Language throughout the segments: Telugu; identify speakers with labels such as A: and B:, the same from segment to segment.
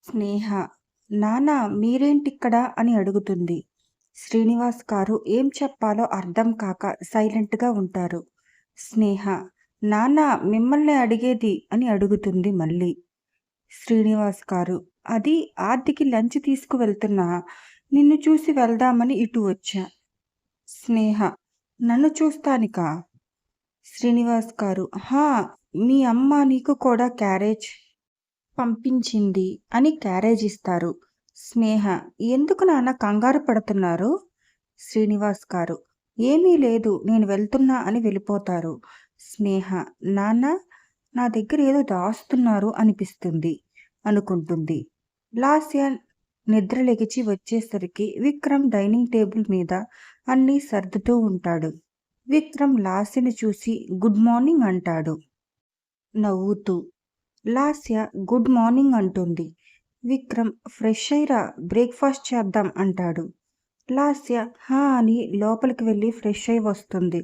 A: స్నేహ, నాన్న మీరేంటిక్కడ అని అడుగుతుంది. శ్రీనివాస్ గారు ఏం చెప్పాలో అర్థం కాక సైలెంట్‌గా ఉంటారు. స్నేహ, నాన్న మిమ్మల్నే అడిగేది అని అడుగుతుంది మళ్ళీ. శ్రీనివాస్ గారు, అది ఆర్తికి లంచ్ తీసుకువెళ్తున్నా. నిన్ను చూసి వెళ్దామని ఇటు వచ్చా. స్నేహ, నన్ను చూస్తానికా? శ్రీనివాస్ గారు, హా! మీ అమ్మ నీకు కూడా క్యారేజ్ పంపించింది అని క్యారేజ్ ఇస్తారు. స్నేహ, ఎందుకు నాన్న కంగారు పడుతున్నారు? శ్రీనివాస్ గారు, ఏమీ లేదు నేను వెళ్తున్నా అని వెళ్ళిపోతారు. స్నేహ, నాన్న నా దగ్గర ఏదో దాస్తున్నారు అనిపిస్తుంది అనుకుంటుంది. లాస్య నిద్ర లెగిచి వచ్చేసరికి విక్రమ్ డైనింగ్ టేబుల్ మీద అన్నీ సర్దుతూ ఉంటాడు. విక్రమ్ లాస్యని చూసి గుడ్ మార్నింగ్ అంటాడు నవ్వుతూ. లాస్య గుడ్ మార్నింగ్ అంటుంది. విక్రమ్ ఫ్రెష్ అయ్యిరా బ్రేక్ఫాస్ట్ చేద్దాం అంటాడు. లాస్య హా అని లోపలికి వెళ్ళి ఫ్రెష్ అయి వస్తుంది.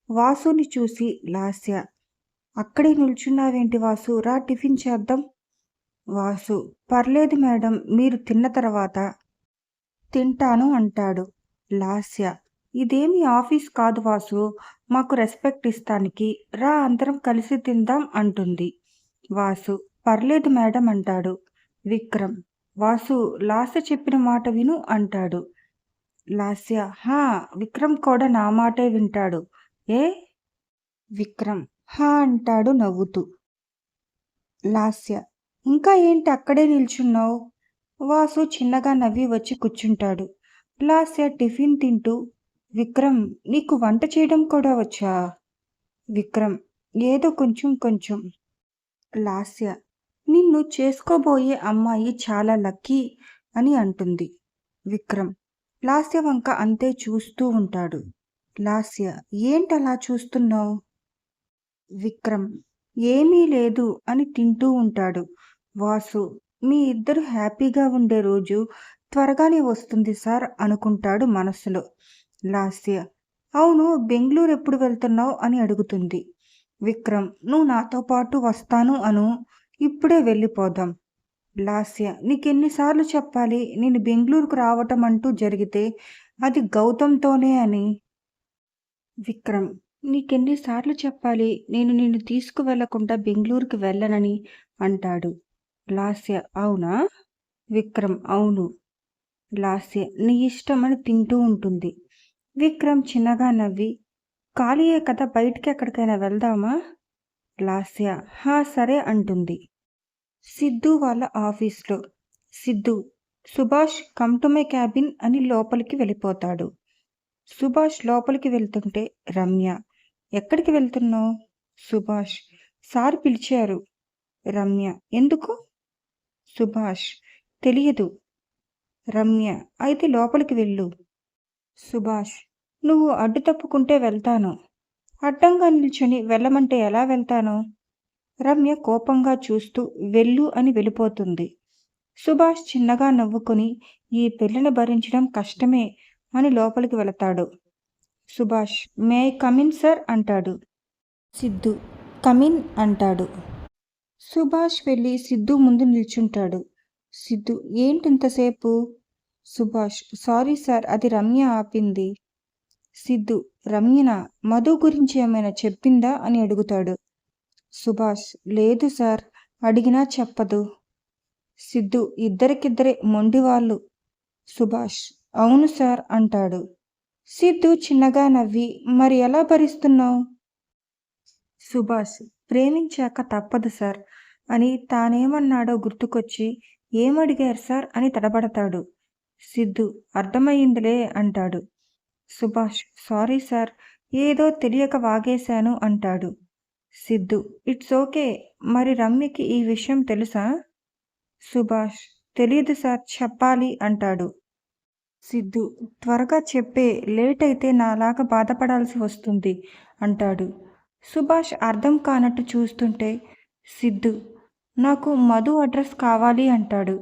A: వాసుని చూసి లాస్య అక్కడే నిల్చున్నావేంటి వాసు, రా టిఫిన్ చేద్దాం. వాసు పర్లేదు మేడం, మీరు తిన్న తర్వాత తింటాను అంటాడు. లాస్య ఇదేమి ఆఫీస్ కాదు వాసు, మాకు రెస్పెక్ట్ ఇస్తానికి రా అందరం కలిసి తిందాం అంటుంది. వాసు పర్లేదు మేడం అంటాడు. విక్రమ్ వాసు లాస్య చెప్పిన మాట విను అంటాడు. లాస్య హా విక్రమ్ కూడా నా మాటే వింటాడు. ఏ? విక్రమ్ హా అంటాడు నవ్వుతూ. లాస్య ఇంకా ఏంటి అక్కడే నిల్చున్నావు? వాసు చిన్నగా నవ్వి వచ్చి కూర్చుంటాడు. లాస్య టిఫిన్ తింటూ విక్రమ్ నీకు వంట చేయడం కూడా వచ్చా? విక్రమ్ ఏదో కొంచెం కొంచెం. లాస్య నిన్ను చేసుకోబోయే అమ్మాయి చాలా లక్కీ అని అంటుంది. విక్రమ్ లాస్య వంక అంతే చూస్తూ ఉంటాడు. లాస్య ఏంటలా చూస్తున్నావు? విక్రమ్ ఏమీ లేదు అని తింటూ ఉంటాడు. వాసు మీ ఇద్దరు హ్యాపీగా ఉండే రోజు త్వరగానే వస్తుంది సార్ అనుకుంటాడు మనసులో. లాస్య అవును బెంగళూరు ఎప్పుడు వెళ్తున్నావు అని అడుగుతుంది. విక్రమ్ నువ్వు నాతో పాటు వస్తాను అను, ఇప్పుడే వెళ్ళిపోదాం. లాస్య నీకెన్నిసార్లు చెప్పాలి, నేను బెంగళూరుకు రావటం అంటూ జరిగితే అది గౌతమ్తోనే అని. విక్రమ్ నీకెన్నిసార్లు చెప్పాలి, నేను నిన్ను తీసుకువెళ్లకుండా బెంగళూరుకి వెళ్ళనని అంటాడు. లాస్య అవునా? విక్రమ్ అవును. లాస్య నీ ఇష్టమని తింటూ ఉంటుంది. విక్రమ్ చిన్నగా నవ్వి ఖాళీయే కదా బయటికి ఎక్కడికైనా వెళ్దామా? లాస్య హా సరే అంటుంది. సిద్ధు వాళ్ళ ఆఫీస్లో Siddhu Subhash come to my cabin అని లోపలికి వెళ్ళిపోతాడు. సుభాష్ లోపలికి వెళ్తుంటే రమ్య ఎక్కడికి వెళ్తున్నావు? సుభాష్ సార్ పిలిచారు. రమ్య ఎందుకు? సుభాష్ తెలియదు. రమ్య అయితే లోపలికి వెళ్ళు. సుభాష్ నువ్వు అడ్డు తప్పుకుంటే వెళ్తాను. అడ్డంగా నిల్చుని వెళ్ళమంటే ఎలా వెళ్తాను? రమ్య కోపంగా చూస్తూ వెళ్ళు అని వెళ్ళిపోతుంది. సుభాష్ చిన్నగా నవ్వుకుని ఈ పెళ్లిని భరించడం కష్టమే అని లోపలికి వెళతాడు. Subhash may I come in sir అంటాడు. సిద్ధు కమిన్ అంటాడు. సుభాష్ వెళ్ళి సిద్ధు ముందు నిల్చుంటాడు. సిద్ధు ఏంటింతసేపు? సుభాష్ సారీ సార్ అది రమ్య ఆపింది. సిద్ధు రమ్యనా? మధు గురించి ఏమైనా చెప్పిందా అని అడుగుతాడు. సుభాష్ లేదు సార్, అడిగినా చెప్పదు. సిద్ధు ఇద్దరికిద్దరే మొండివాళ్ళు. సుభాష్ అవును సార్ అంటాడు. సిద్ధు చిన్నగా నవ్వి మరి ఎలా భరిస్తున్నావు? సుభాష్ ప్రేమించాక తప్పదు సార్ అని తానేమన్నాడో గుర్తుకొచ్చి ఏమడిగారు సార్ అని తడబడతాడు. సిద్ధు అర్థమయ్యిందిలే అంటాడు. సుభాష్ సారీ సార్, ఏదో తెలియక వాగేశాను అంటాడు. సిద్ధు ఇట్స్ ఓకే, మరి రమ్యకి ఈ విషయం తెలుసా? సుభాష్ తెలీదు సార్, చెప్పాలి అంటాడు. సిద్ధు త్వరగా చెప్పే, లేట్ అయితే నాలాగా బాధపడాల్సి వస్తుంది అంటాడు. సుభాష్ అర్థం కానట్టు చూస్తుంటే సిద్ధు నాకు మధు అడ్రస్ కావాలి అంటాడు.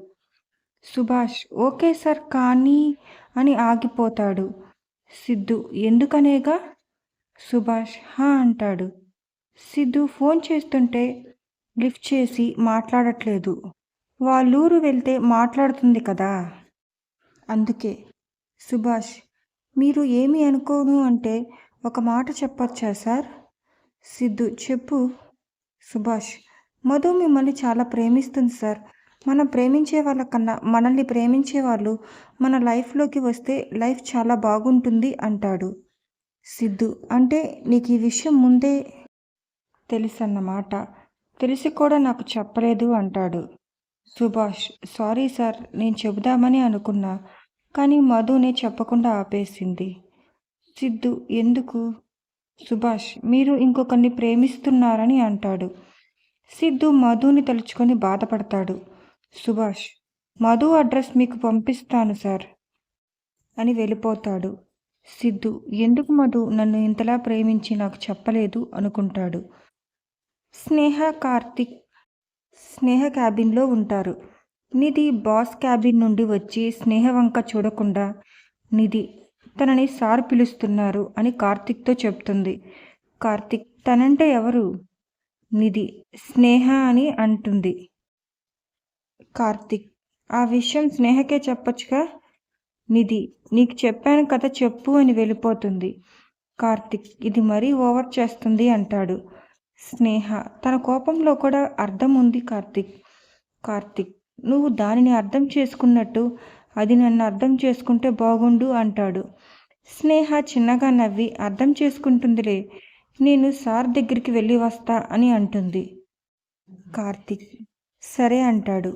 A: సుభాష్ ఓకే సార్ కానీ అని ఆగిపోతాడు. సిద్ధు ఎందుకనేగా? సుభాష్ హా అంటాడు. సిద్ధు ఫోన్ చేస్తుంటే లిఫ్ట్ చేసి మాట్లాడట్లేదు. వాళ్ళూరు వెళ్తే మాట్లాడుతుంది కదా! అందుకే. సుభాష్, మీరు ఏమీ అనుకోను అంటే ఒక మాట చెప్పొచ్చా సార్? సిద్ధు, చెప్పు. సుభాష్, మధు మిమ్మల్ని చాలా ప్రేమిస్తుంది సార్. మనం ప్రేమించే వాళ్ళకన్నా మనల్ని ప్రేమించే వాళ్ళు మన లైఫ్‌లోకి వస్తే లైఫ్ చాలా బాగుంటుంది అంటాడు. సిద్ధు, అంటే నీకు ఈ విషయం ముందే తెలుసన్నమాట. తెలిసి కూడా నాకు చెప్పలేదు అంటాడు. సుభాష్, సారీ సార్, నేను చెబుదామని అనుకున్నా. కానీ మధునే చెప్పకుండా ఆపేసింది. సిద్ధు, ఎందుకు? సుభాష్, మీరు ఇంకొకరిని ప్రేమిస్తున్నారని అంటాడు. సిద్ధు మధుని తలుచుకొని బాధపడతాడు. సుభాష్, మధు అడ్రస్ మీకు పంపిస్తాను సార్ అని వెళ్ళిపోతాడు. సిద్ధు, ఎందుకు మధు నన్ను ఇంతలా ప్రేమించి నాకు చెప్పలేదు అనుకుంటాడు. స్నేహ క్యాబిన్లో ఉంటారు. నిధి బాస్ క్యాబిన్ నుండి వచ్చి స్నేహ వంక చూడకుండా, నిధి, తనని సార్ పిలుస్తున్నారు అని కార్తిక్తో చెప్తుంది. కార్తిక్, తనంటే ఎవరు? నిధి, స్నేహ అని అంటుంది. కార్తిక్, ఆ విషయం స్నేహకే చెప్పొచ్చుగా? నిధి, నీకు చెప్పాను కదా చెప్పు అని వెళ్ళిపోతుంది. కార్తిక్, ఇది మరీ ఓవర్ చేస్తుంది అంటాడు. స్నేహ, తన కోపంలో కూడా అర్థం ఉంది కార్తిక్. కార్తిక్, నువ్వు దానిని అర్థం చేసుకున్నట్టు అది నన్ను అర్థం చేసుకుంటే బాగుండు అంటాడు. స్నేహ చిన్నగా నవ్వి, అర్థం చేసుకుంటుందిలే, నేను సార్ దగ్గరికి వెళ్ళి వస్తా అని అంటుంది. కార్తిక్, సరే అంటాడు.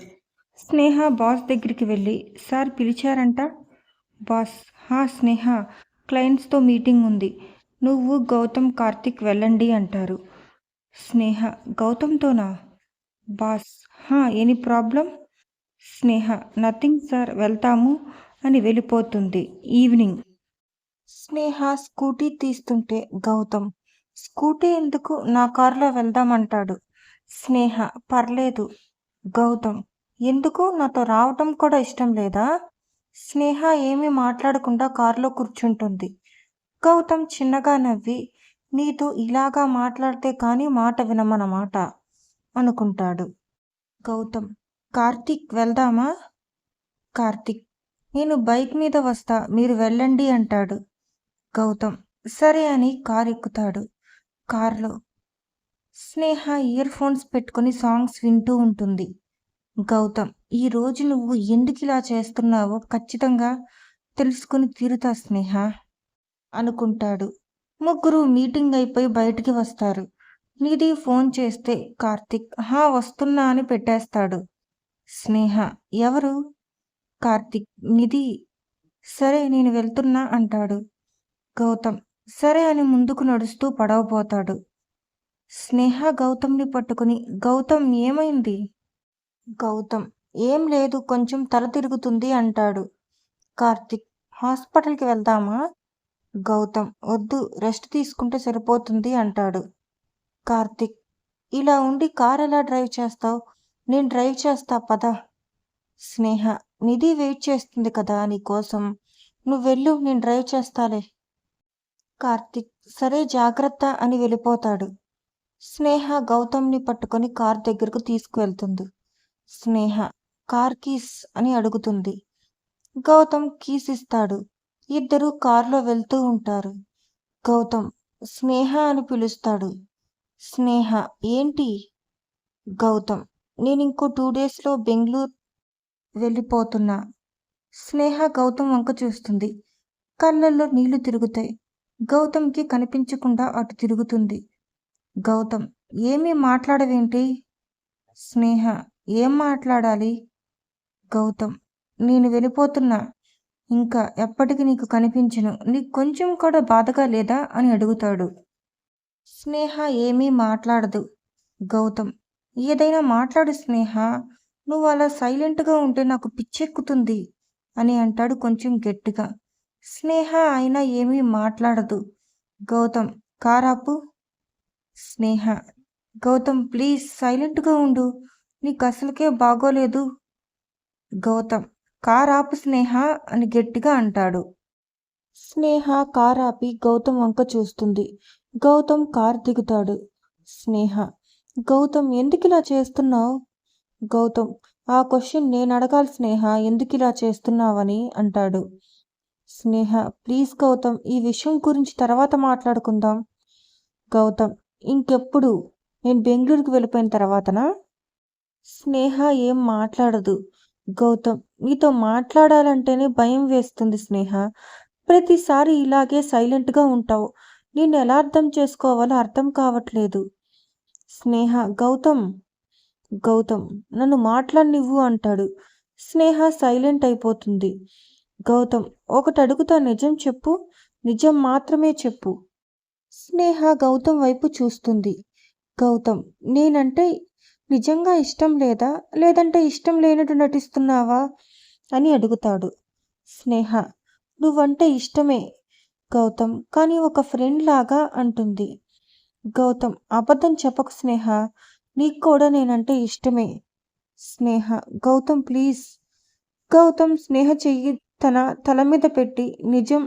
A: స్నేహ బాస్ దగ్గరికి వెళ్ళి, సార్ పిలిచారంట? బాస్, హా స్నేహ, క్లయింట్స్తో మీటింగ్ ఉంది, నువ్వు గౌతమ్ కార్తిక్ వెళ్ళండి అంటారు. స్నేహ, గౌతమ్తోనా? బాస్, హా, ఎనీ ప్రాబ్లం? స్నేహ, నథింగ్ సార్, వెళ్తాము అని వెళ్ళిపోతుంది. ఈవినింగ్. స్నేహ స్కూటీ తీస్తుంటే గౌతమ్, స్కూటీ ఎందుకు, నా కారులో వెళ్దామంటాడు. స్నేహ, పర్లేదు. గౌతమ్, ఎందుకు, నాతో రావటం కూడా ఇష్టం లేదా? స్నేహ ఏమీ మాట్లాడకుండా కారులో కూర్చుంటుంది. గౌతమ్ చిన్నగా నవ్వి, నీతో ఇలాగా మాట్లాడితే కానీ మాట వినమన్నమాట అనుకుంటాడు. గౌతమ్, కార్తీక్ వెళ్దామా? కార్తీక్, నేను బైక్ మీద వస్తా, మీరు వెళ్ళండి అంటాడు. గౌతమ్, సరే అని కారు ఎక్కుతాడు. కారులో స్నేహ ఇయర్ ఫోన్స్ పెట్టుకుని సాంగ్స్ వింటూ ఉంటుంది. గౌతమ్, ఈరోజు నువ్వు ఎందుకు ఇలా చేస్తున్నావో ఖచ్చితంగా తెలుసుకుని తీరుతా స్నేహ అనుకుంటాడు. ముగ్గురు మీటింగ్ అయిపోయి బయటికి వస్తారు. నిధి ఫోన్ చేస్తే కార్తిక్, హా వస్తున్నా అని పెట్టేస్తాడు. స్నేహ, ఎవరు? కార్తిక్, నిధి. సరే నేను వెళ్తున్నా అంటాడు. గౌతమ్, సరే అని ముందుకు నడుస్తూ పడవపోతాడు. స్నేహ గౌతమ్ని పట్టుకుని, గౌతమ్ ఏమైంది? గౌతమ్, ఏం లేదు, కొంచెం తల తిరుగుతుంది అంటాడు. కార్తిక్, హాస్పిటల్కి వెళ్దామా? గౌతమ్, వద్దు, రెస్ట్ తీసుకుంటే సరిపోతుంది అంటాడు. కార్తిక్, ఇలా ఉండి కార్ ఎలా డ్రైవ్ చేస్తావు? నేను డ్రైవ్ చేస్తా పద. స్నేహ, నిధి వెయిట్ చేస్తుంది కదా నీకోసం, నువ్వు వెళ్ళు, నేను డ్రైవ్ చేస్తాలే. కార్తిక్, సరే జాగ్రత్త అని వెళ్ళిపోతాడు. స్నేహ గౌతమ్ని పట్టుకొని కార్ దగ్గరకు తీసుకువెళ్తుంది. స్నేహ, కార్ కీస్ అని అడుగుతుంది. గౌతమ్ కీస్ ఇస్తాడు. ఇద్దరు కారులో వెళ్తూ ఉంటారు. గౌతమ్ స్నేహ అని పిలుస్తాడు. స్నేహ, ఏంటి? గౌతమ్, నేను ఇంకో 2 డేస్లో బెంగళూరు వెళ్ళిపోతున్నా. స్నేహ గౌతమ్ వంక చూస్తుంది. కళ్ళల్లో నీళ్లు తిరుగుతాయి. గౌతమ్కి కనిపించకుండా అటు తిరుగుతుంది. గౌతమ్, ఏమీ మాట్లాడవేంటి? స్నేహ, ఏం మాట్లాడాలి? గౌతమ్, నేను వెళ్ళిపోతున్నా, ఇంకా ఎప్పటికి నీకు కనిపించను, నీకు కొంచెం కూడా బాధగా లేదా అని అడుగుతాడు. స్నేహ ఏమీ మాట్లాడదు. గౌతమ్, ఏదైనా మాట్లాడు స్నేహ, నువ్వు అలా సైలెంట్గా ఉంటే నాకు పిచ్చెక్కుతుంది అని అంటాడు కొంచెం గట్టిగా. స్నేహ అయినా ఏమీ మాట్లాడదు. గౌతమ్, కారాపు. స్నేహ, గౌతమ్ ప్లీజ్ సైలెంట్గా ఉండు, నీకు అసలుకే బాగోలేదు. గౌతమ్, కారాపు స్నేహ అని గట్టిగా అంటాడు. స్నేహ కారాపి గౌతమ్ వంక చూస్తుంది. గౌతమ్ కార్ దిగుతాడు. స్నేహ, గౌతమ్ ఎందుకు ఇలా చేస్తున్నావు? గౌతమ్, ఆ క్వశ్చన్ నేను అడగాలి స్నేహ, ఎందుకిలా చేస్తున్నావని అంటాడు. స్నేహ, ప్లీజ్ గౌతమ్, ఈ విషయం గురించి తర్వాత మాట్లాడుకుందాం. గౌతమ్, ఇంకెప్పుడు? నేను బెంగళూరుకి వెళ్ళిపోయిన తర్వాతనా? స్నేహ ఏం మాట్లాడదు. గౌతమ్, నీతో మాట్లాడాలంటేనే భయం వేస్తుంది స్నేహ. ప్రతిసారి ఇలాగే సైలెంట్గా ఉంటావు. నిన్ను ఎలా అర్థం చేసుకోవాలో అర్థం కావట్లేదు. స్నేహ, గౌతమ్ నన్ను మాట్లాడనివ్వు అంటాడు. స్నేహ సైలెంట్ అయిపోతుంది. గౌతమ్, ఒకటి అడుగుతా, నిజం చెప్పు, నిజం మాత్రమే చెప్పు. స్నేహ గౌతమ్ వైపు చూస్తుంది. గౌతమ్, నేనంటే నిజంగా ఇష్టం లేదా, లేదంటే ఇష్టం లేనట్టు నటిస్తున్నావా అని అడుగుతాడు. స్నేహ, నువ్వంటే ఇష్టమే గౌతమ్, కానీ ఒక ఫ్రెండ్ లాగా అంటుంది. గౌతమ్, అబద్ధం చెప్పకు స్నేహ, నీకు కూడా నేనంటే ఇష్టమే. స్నేహ, గౌతమ్ ప్లీజ్. గౌతమ్ స్నేహ చెయ్యి తన తల మీద పెట్టి, నిజం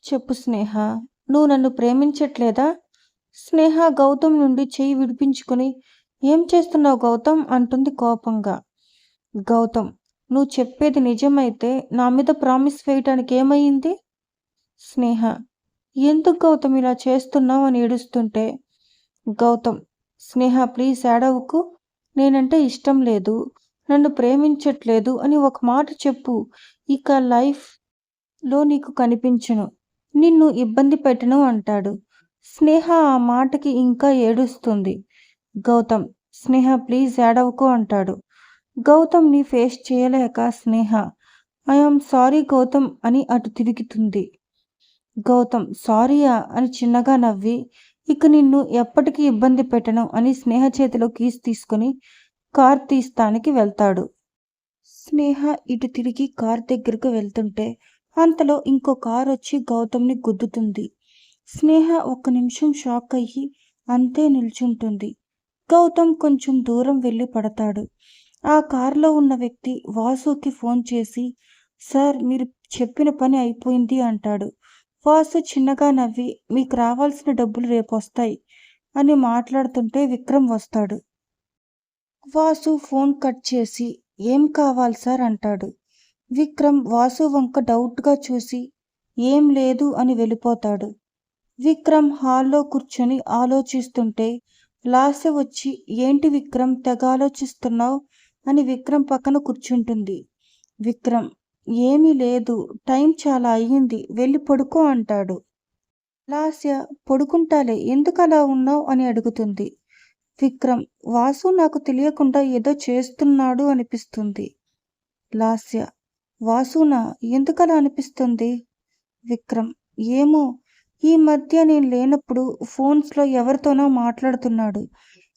A: చెప్పు స్నేహ, నువ్వు నన్ను ప్రేమించట్లేదా? స్నేహ గౌతమ్ నుండి చెయ్యి విడిపించుకుని, ఏం చేస్తున్నావు గౌతమ్ అంటుంది కోపంగా. గౌతమ్, నువ్వు చెప్పేది నిజమైతే నా మీద ప్రామిస్ వేయటానికి ఏమయ్యింది? స్నేహ, ఎందుకు గౌతమ్ ఇలా చేస్తున్నావు అని ఏడుస్తుంటే. గౌతమ్, స్నేహ ప్లీజ్ ఏడవకు, నేనంటే ఇష్టం లేదు, నన్ను ప్రేమించట్లేదు అని ఒక మాట చెప్పు. ఇక లైఫ్లో నీకు కనిపించను, నిన్ను ఇబ్బంది పెట్టను అంటాడు. స్నేహ ఆ మాటకి ఇంకా ఏడుస్తుంది. గౌతమ్, స్నేహ ప్లీజ్ ఏడవకు అంటాడు. గౌతమ్ని ఫేస్ చేయలేక స్నేహ, ఐఎమ్ సారీ గౌతమ్ అని అటు తిరుగుతుంది. గౌతమ్, సారీయా అని చిన్నగా నవ్వి, ఇక నిన్ను ఎప్పటికీ ఇబ్బంది పెట్టను అని స్నేహ చేతిలో కీస్ తీసుకుని కార్ తీస్తానికి వెళ్తాడు. స్నేహ ఇటు తిరిగి కార్ దగ్గరకు వెళ్తుంటే అంతలో ఇంకో కార్ వచ్చి గౌతమ్ని గుద్దుతుంది. స్నేహ ఒక్క నిమిషం షాక్ అయ్యి అంతే నిల్చుంటుంది. గౌతమ్ కొంచెం దూరం వెళ్ళి పడతాడు. ఆ కారులో ఉన్న వ్యక్తి వాసుకి ఫోన్ చేసి, సార్ మీరు చెప్పిన పని అయిపోయింది అంటాడు. వాసు చిన్నగా నవ్వి, మీకు రావాల్సిన డబ్బులు రేపు వస్తాయి అని మాట్లాడుతుంటే విక్రమ్ వస్తాడు. వాసు ఫోన్ కట్ చేసి, ఏం కావాలి సార్ అంటాడు. విక్రమ్ వాసు వంక డౌట్గా చూసి, ఏం లేదు అని వెళ్ళిపోతాడు. విక్రమ్ హాల్లో కూర్చొని ఆలోచిస్తుంటే లాస్య వచ్చి, ఏంటి విక్రమ్ తెగ ఆలోచిస్తున్నావు అని విక్రమ్ పక్కన కూర్చుంటుంది. విక్రమ్, ఏమీ లేదు, టైం చాలా అయ్యింది, వెళ్ళి పడుకో అంటాడు. లాస్య, పడుకుంటాలే, ఎందుకు అలా ఉన్నావు అని అడుగుతుంది. విక్రమ్, వాసు నాకు తెలియకుండా ఏదో చేస్తున్నాడు అనిపిస్తుంది. లాస్య, వాసునా, ఎందుకలా అనిపిస్తుంది? విక్రమ్, ఏమో, ఈ మధ్య నేను లేనప్పుడు ఫోన్స్లో ఎవరితోనో మాట్లాడుతున్నాడు,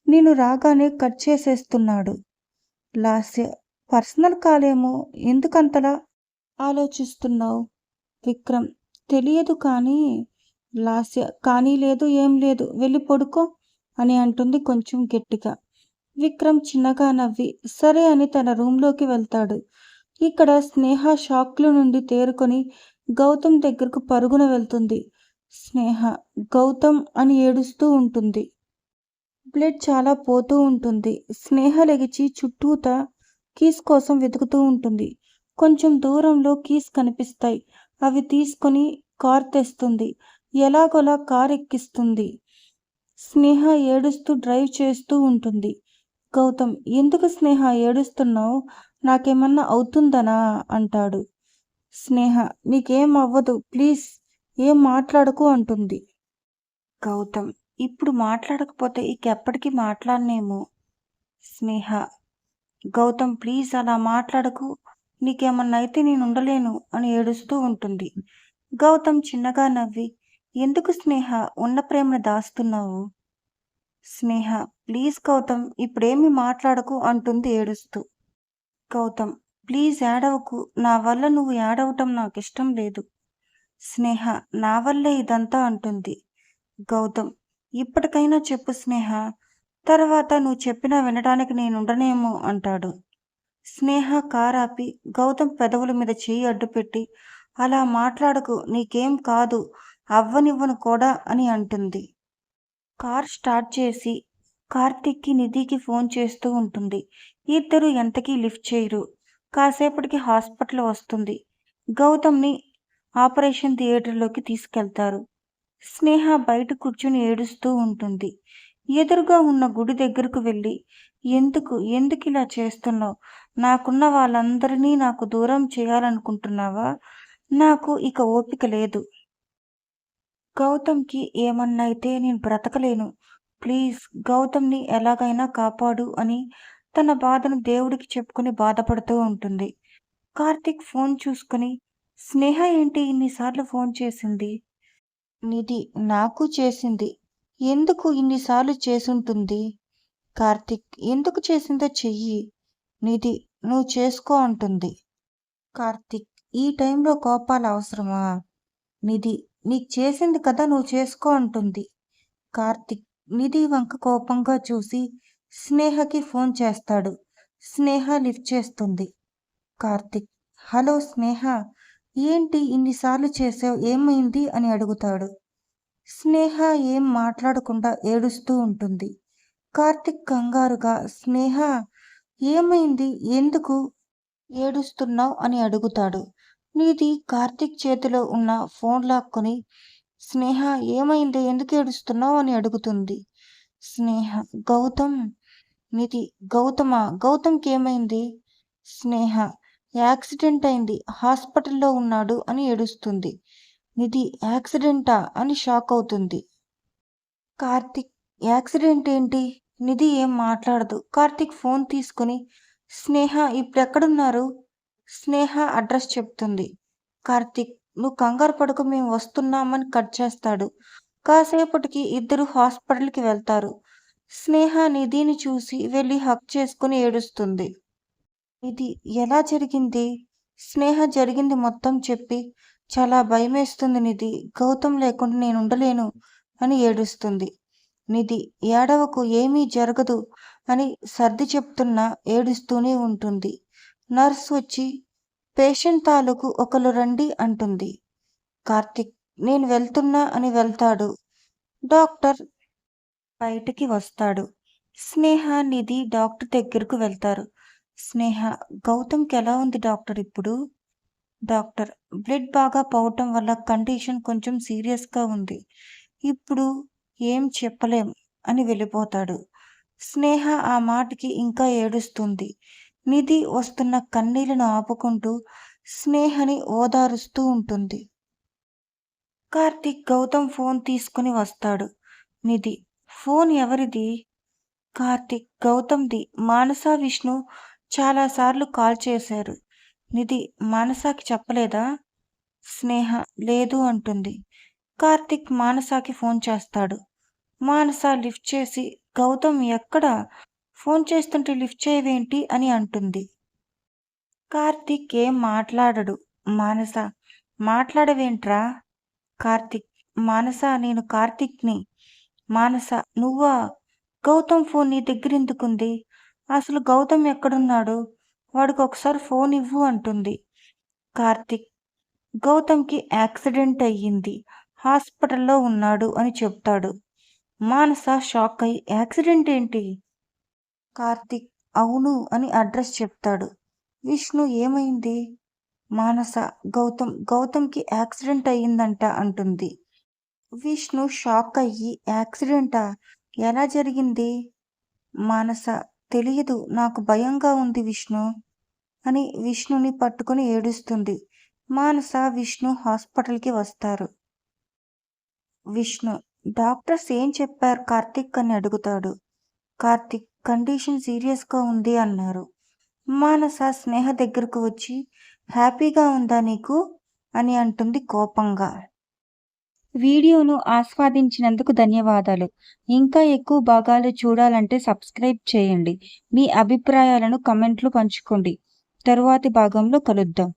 A: నేను రాగానే కట్ చేసేస్తున్నాడు. లాస్య, పర్సనల్ కాలేమో, ఎందుకంతలా ఆలోచిస్తున్నావు? విక్రమ్, తెలియదు కానీ. లాస్య, కానీ లేదు ఏం లేదు, వెళ్ళి పడుకో అని అంటుంది కొంచెం గట్టిగా. విక్రమ్ చిన్నగా నవ్వి సరే అని తన రూంలోకి వెళ్తాడు. ఇక్కడ స్నేహ షాక్లో నుండి తేరుకొని గౌతమ్ దగ్గరకు పరుగున వెళ్తుంది. స్నేహ, గౌతమ్ అని ఏడుస్తూ ఉంటుంది. బ్లడ్ చాలా పోతూ ఉంటుంది. స్నేహ లెగిచి చుట్టూతా కీస్ కోసం వెతుకుతూ ఉంటుంది. కొంచెం దూరంలో కీస్ కనిపిస్తాయి. అవి తీసుకొని కార్ తెస్తుంది. ఎలాగోలా కార్ ఎక్కిస్తుంది. స్నేహ ఏడుస్తూ డ్రైవ్ చేస్తూ ఉంటుంది. గౌతమ్, ఎందుకు స్నేహ ఏడుస్తున్నావు, నాకేమన్నా అవుతుందనా అంటాడు. స్నేహ, నీకేం అవ్వదు ప్లీజ్, ఏం మాట్లాడకు అంటుంది. గౌతమ్, ఇప్పుడు మాట్లాడకపోతే ఇంకెప్పటికీ మాట్లాడనేమో. స్నేహ, గౌతమ్ ప్లీజ్ అలా మాట్లాడకు, నీకేమన్నా అయితే నేను ఉండలేను అని ఏడుస్తూ ఉంటుంది. గౌతమ్ చిన్నగా నవ్వి, ఎందుకు స్నేహ ఉన్న ప్రేమను దాస్తున్నావు? స్నేహ, ప్లీజ్ గౌతమ్ ఇప్పుడేమి మాట్లాడకు అంటుంది ఏడుస్తూ. గౌతమ్, ప్లీజ్ ఏడవకు, నా వల్ల నువ్వు ఏడవటం నాకు ఇష్టం లేదు. స్నేహ, నా వల్లే ఇదంతా అంటుంది. గౌతమ్, ఇప్పటికైనా చెప్పు స్నేహ, తర్వాత నువ్వు చెప్పినా వినడానికి నేనుండనేమో అంటాడు. స్నేహ కారాపి గౌతమ్ పెదవుల మీద చేయి అడ్డుపెట్టి, అలా మాట్లాడకు, నీకేం కాదు, అవ్వనివ్వను కూడా అని అంటుంది. కార్ స్టార్ట్ చేసి కార్తీక్కి నిధికి ఫోన్ చేస్తూ ఉంటుంది. ఇద్దరు ఎంతకీ లిఫ్ట్ చేయరు. కాసేపటికి హాస్పిటల్ వస్తుంది. గౌతమ్ని ఆపరేషన్ థియేటర్లోకి తీసుకెళ్తారు. స్నేహ బయట కూర్చుని ఏడుస్తూ ఉంటుంది. ఎదురుగా ఉన్న గుడి దగ్గరకు వెళ్ళి, ఎందుకిలా చేస్తున్నావు? నాకున్న వాళ్ళందరినీ నాకు దూరం చేయాలనుకుంటున్నావా? నాకు ఇక ఓపిక లేదు. గౌతమ్కి ఏమన్నా అయితే నేను బ్రతకలేను. ప్లీజ్ గౌతమ్ని ఎలాగైనా కాపాడు అని తన బాధను దేవుడికి చెప్పుకుని బాధపడుతూ ఉంటుంది. కార్తీక్ ఫోన్ చూసుకుని, స్నేహ ఏంటి ఇన్నిసార్లు ఫోన్ చేసింది? నిధి నాకు చేసింది. ఎందుకు ఇన్నిసార్లు చేసుంటుంది? కార్తీక్ ఎందుకు చేసిందో చెయ్యి. నిధి నువ్వు చేసుకో అంటుంది. కార్తీక్ ఈ టైంలో కోపాలు అవసరమా? నిధి నీకు చేసింది కదా నువ్వు చేసుకో అంటుంది. కార్తీక్ నిధి వంక కోపంగా చూసి స్నేహకి ఫోన్ చేస్తాడు. స్నేహ లిఫ్ట్ చేస్తుంది. కార్తీక్ హలో స్నేహ, ఏంటి ఇన్నిసార్లు చేసావు, ఏమైంది అని అడుగుతాడు. స్నేహ ఏం మాట్లాడకుండా ఏడుస్తూ ఉంటుంది. కార్తీక్ కంగారుగా స్నేహ ఏమైంది, ఎందుకు ఏడుస్తున్నావు అని అడుగుతాడు. నిధి కార్తీక్ చేతిలో ఉన్న ఫోన్ లాక్కుని స్నేహ ఏమైంది, ఎందుకు ఏడుస్తున్నావు అని అడుగుతుంది. స్నేహ గౌతమ్. నిధి గౌతమ్కి ఏమైంది? స్నేహ యాక్సిడెంట్ అయింది, హాస్పిటల్లో ఉన్నాడు అని ఏడుస్తుంది. నిధి యాక్సిడెంటా అని షాక్ అవుతుంది. కార్తీక్ యాక్సిడెంట్ ఏంటి? నిధి ఏం మాట్లాడదు. కార్తీక్ ఫోన్ తీసుకుని స్నేహ ఇప్పుడెక్కడున్నారు? స్నేహ అడ్రస్ చెప్తుంది. కార్తీక్ నువ్వు కంగారు పడకు, మేము వస్తున్నామని కట్ చేస్తాడు. కాసేపటికి ఇద్దరు హాస్పిటల్కి వెళ్తారు. స్నేహ నిధిని చూసి వెళ్ళి హక్ చేసుకుని ఏడుస్తుంది. ఇది ఎలా జరిగింది? స్నేహ జరిగింది మొత్తం చెప్పి, చాలా భయమేస్తుంది నిధి, గౌతమ్ లేకుండా నేను ఉండలేను అని ఏడుస్తుంది. నిధి ఏడవకు, ఏమీ జరగదు అని సర్ది చెప్తున్నా ఏడుస్తూనే ఉంటుంది. నర్స్ వచ్చి పేషెంట్ తాలూకు ఒకరు రండి అంటుంది. కార్తీక్ నేను వెళ్తున్నా అని వెళ్తాడు. డాక్టర్ బయటికి వస్తాడు. స్నేహ నిధి డాక్టర్ దగ్గరకు వెళ్తారు. స్నేహ గౌతమ్కి ఎలా ఉంది డాక్టర్ ఇప్పుడు? డాక్టర్ బ్లడ్ బాగా పోవటం వల్ల కండిషన్ కొంచెం సీరియస్గా ఉంది, ఇప్పుడు ఏం చెప్పలేం అని వెళ్ళిపోతాడు. స్నేహ ఆ మాటకి ఇంకా ఏడుస్తుంది. నిధి వస్తున్న కన్నీళ్లను ఆపుకుంటూ స్నేహని ఓదారుస్తూ ఉంటుంది. కార్తీక్ గౌతమ్ ఫోన్ తీసుకుని వస్తాడు. నిధి ఫోన్ ఎవరిది? కార్తీక్ గౌతమ్ది. మానస విష్ణు చాలాసార్లు కాల్ చేశారు. నిధి మానసకి చెప్పలేదా? స్నేహ లేదు అంటుంది. కార్తీక్ మానసకి ఫోన్ చేస్తాడు. మానస లిఫ్ట్ చేసి గౌతమ్ ఎక్కడా, ఫోన్ చేస్తుంటే లిఫ్ట్ చేయవేంటి అని అంటుంది. కార్తీక్ ఏం మాట్లాడడు. మానస మాట్లాడవేంట్రా? కార్తీక్ మానస నేను కార్తీక్ని. మానస నువ్వా? గౌతమ్ ఫోన్ నీ దగ్గరెందుకుంది? అసలు గౌతమ్ ఎక్కడున్నాడు? వాడికి ఒకసారి ఫోన్ ఇవ్వు అంటుంది. కార్తీక్ గౌతమ్కి యాక్సిడెంట్ అయ్యింది, హాస్పిటల్లో ఉన్నాడు అని చెప్తాడు. మానస షాక్ అయి యాక్సిడెంట్ ఏంటి? కార్తీక్ అవును అని అడ్రస్ చెప్తాడు. విష్ణు ఏమైంది? మానస గౌతమ్కి యాక్సిడెంట్ అయ్యిందంట అంటుంది. విష్ణు షాక్ అయ్యి యాక్సిడెంటా, ఎలా జరిగింది? మానస తెలియదు, నాకు భయంగా ఉంది విష్ణు అని విష్ణుని పట్టుకుని ఏడుస్తుంది. మానస విష్ణు హాస్పిటల్కి వస్తారు. విష్ణు డాక్టర్స్ ఏం చెప్పారు కార్తీక్ అని అడుగుతాడు. కార్తీక్ కండిషన్ సీరియస్గా ఉంది అన్నారు. మానస స్నేహ దగ్గరకు వచ్చి హ్యాపీగా ఉందా నీకు అని అంటుంది కోపంగా. వీడియోను ఆస్వాదించినందుకు ధన్యవాదాలు. ఇంకా ఎక్కువ భాగాలు చూడాలంటే సబ్స్క్రైబ్ చేయండి. మీ అభిప్రాయాలను కమెంట్లు పంచుకోండి. తరువాతి భాగంలో కలుద్దాం.